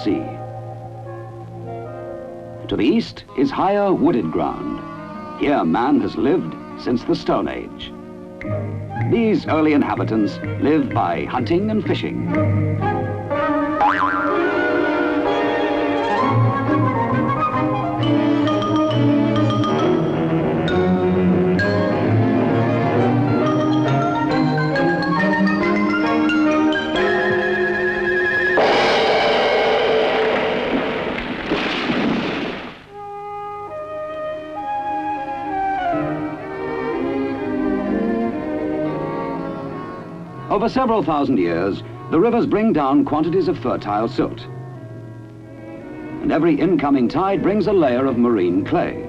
sea. To the east is higher wooded ground. Here man has lived since the Stone Age. These early inhabitants lived by hunting and fishing. Over several thousand years, the rivers bring down quantities of fertile silt. And every incoming tide brings a layer of marine clay.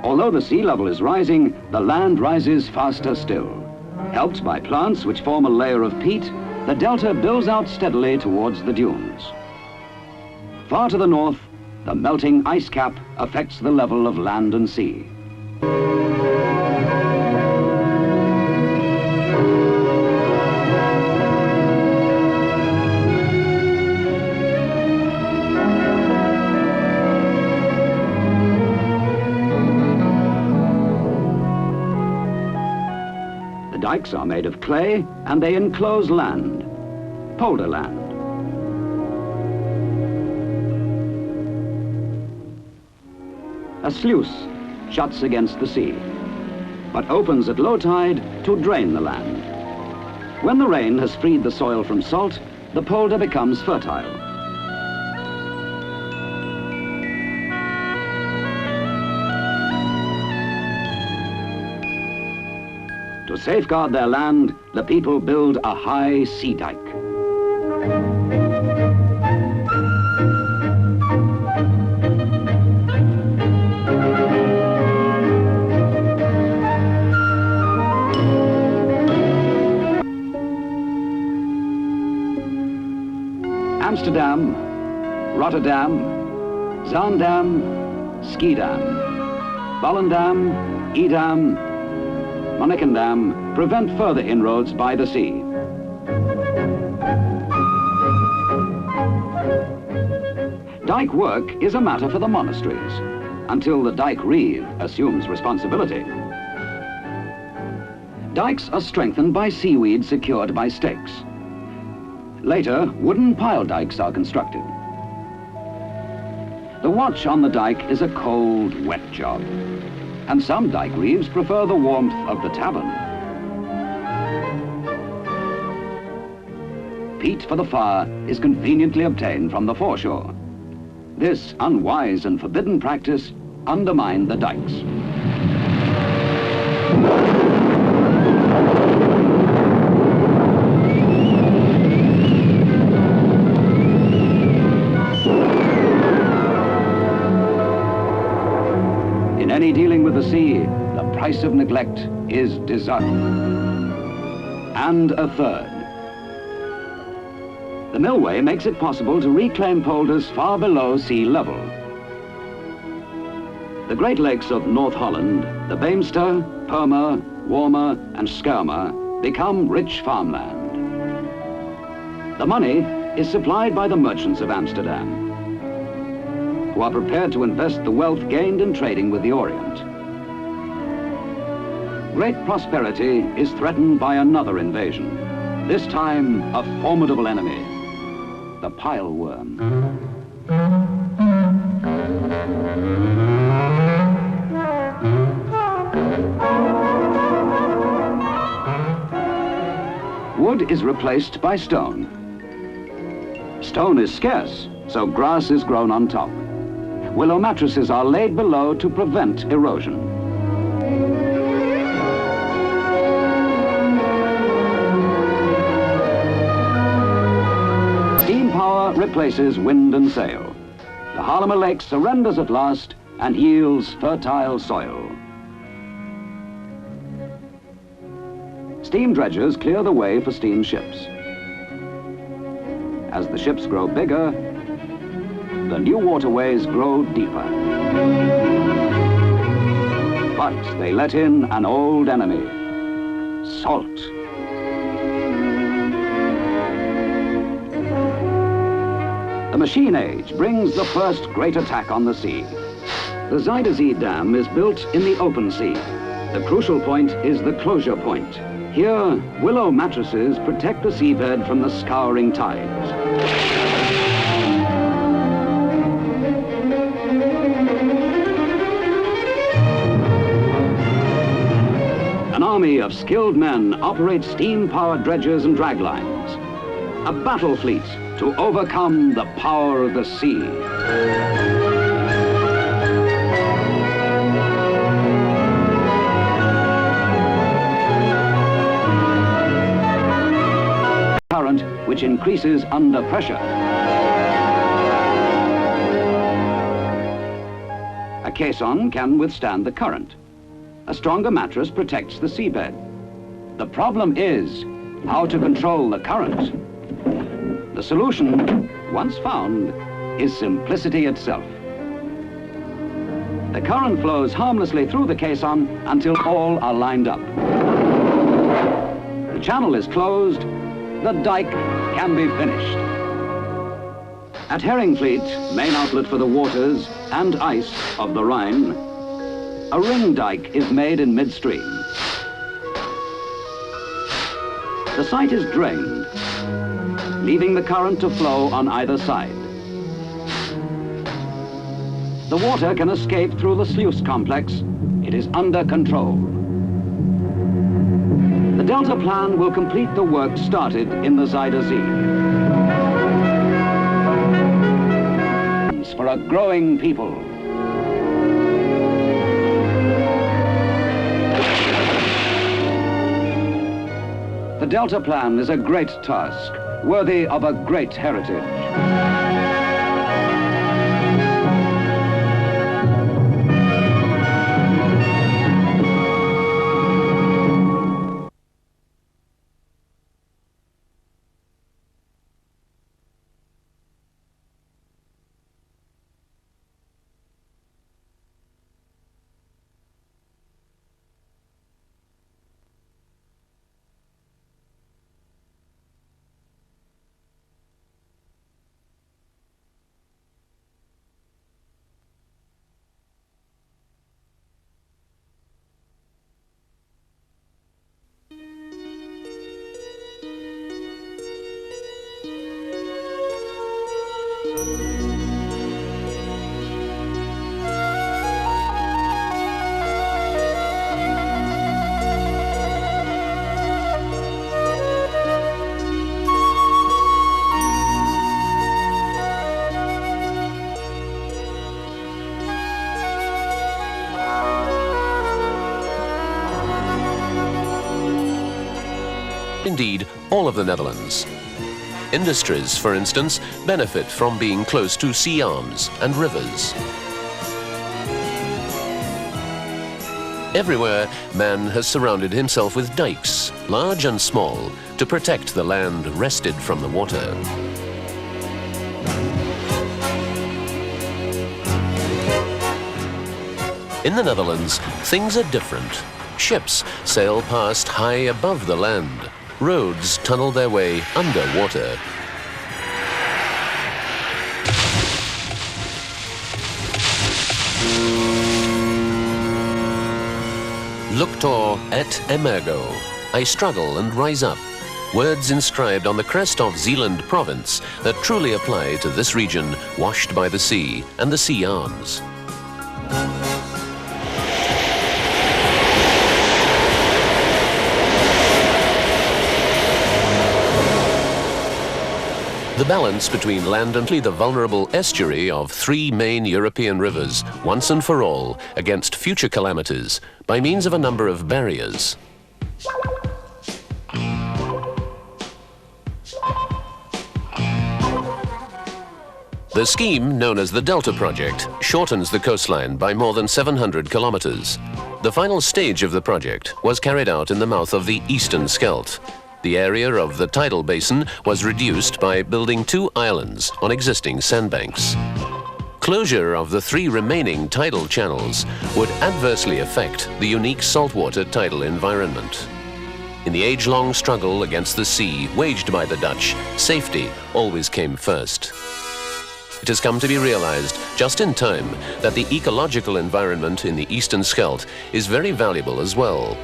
Although the sea level is rising, the land rises faster still. Helped by plants which form a layer of peat, the delta builds out steadily towards the dunes. Far to the north, the melting ice cap affects the level of land and sea. The dikes are made of clay and they enclose land, polder land. A sluice shuts against the sea, but opens at low tide to drain the land. When the rain has freed the soil from salt, the polder becomes fertile. To safeguard their land, the people build a high sea dike. Amsterdam, Rotterdam, Zaandam, Schiedam, Volendam, Edam, Monnikendam prevent further inroads by the sea. Dike work is a matter for the monasteries, until the dike reeve assumes responsibility. Dikes are strengthened by seaweed secured by stakes. Later, wooden pile dikes are constructed. The watch on the dike is a cold, wet job, and some dike reeves prefer the warmth of the tavern. Peat for the fire is conveniently obtained from the foreshore. This unwise and forbidden practice undermined the dikes. In any dealing with the sea, the price of neglect is desert. And a third. The millway makes it possible to reclaim polders far below sea level. The Great Lakes of North Holland, the Beemster, Perma, Wormer and Skirma become rich farmland. The money is supplied by the merchants of Amsterdam, who are prepared to invest the wealth gained in trading with the Orient. Great prosperity is threatened by another invasion, this time a formidable enemy, the pile worm. Wood is replaced by stone. Stone is scarce, so grass is grown on top. Willow mattresses are laid below to prevent erosion. Steam power replaces wind and sail. The Haarlemmer Lake surrenders at last and yields fertile soil. Steam dredgers clear the way for steam ships. As the ships grow bigger, the new waterways grow deeper. But they let in an old enemy, salt. The machine age brings the first great attack on the sea. The Zuider Zee Dam is built in the open sea. The crucial point is the closure point. Here, willow mattresses protect the seabed from the scouring tides. An army of skilled men operate steam-powered dredgers and draglines. A battle fleet to overcome the power of the sea. Current which increases under pressure. A caisson can withstand the current. A stronger mattress protects the seabed. The problem is how to control the current. The solution, once found, is simplicity itself. The current flows harmlessly through the caisson until all are lined up. The channel is closed, the dike can be finished. At Herringfleet, main outlet for the waters and ice of the Rhine, a ring dike is made in midstream. The site is drained, leaving the current to flow on either side. The water can escape through the sluice complex. It is under control. The Delta Plan will complete the work started in the Zuider Zee. For a growing people. The Delta Plan is a great task, worthy of a great heritage. Indeed, all of the Netherlands. Industries, for instance, benefit from being close to sea arms and rivers. Everywhere, man has surrounded himself with dikes, large and small, to protect the land wrested from the water. In the Netherlands, things are different. Ships sail past high above the land. Roads tunnel their way underwater. Luctor et emergo. I struggle and rise up. Words inscribed on the crest of Zeeland province that truly apply to this region washed by the sea and the sea arms. The balance between land and the vulnerable estuary of three main European rivers, once and for all, against future calamities by means of a number of barriers. The scheme, known as the Delta Project, shortens the coastline by more than 700 kilometers. The final stage of the project was carried out in the mouth of the Eastern Scheldt. The area of the tidal basin was reduced by building 2 islands on existing sandbanks. Closure of the 3 remaining tidal channels would adversely affect the unique saltwater tidal environment. In the age-long struggle against the sea waged by the Dutch, safety always came first. It has come to be realized just in time that the ecological environment in the eastern Scheldt is very valuable as well.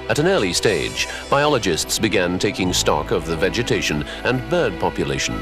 At an early stage, biologists began taking stock of the vegetation and bird population.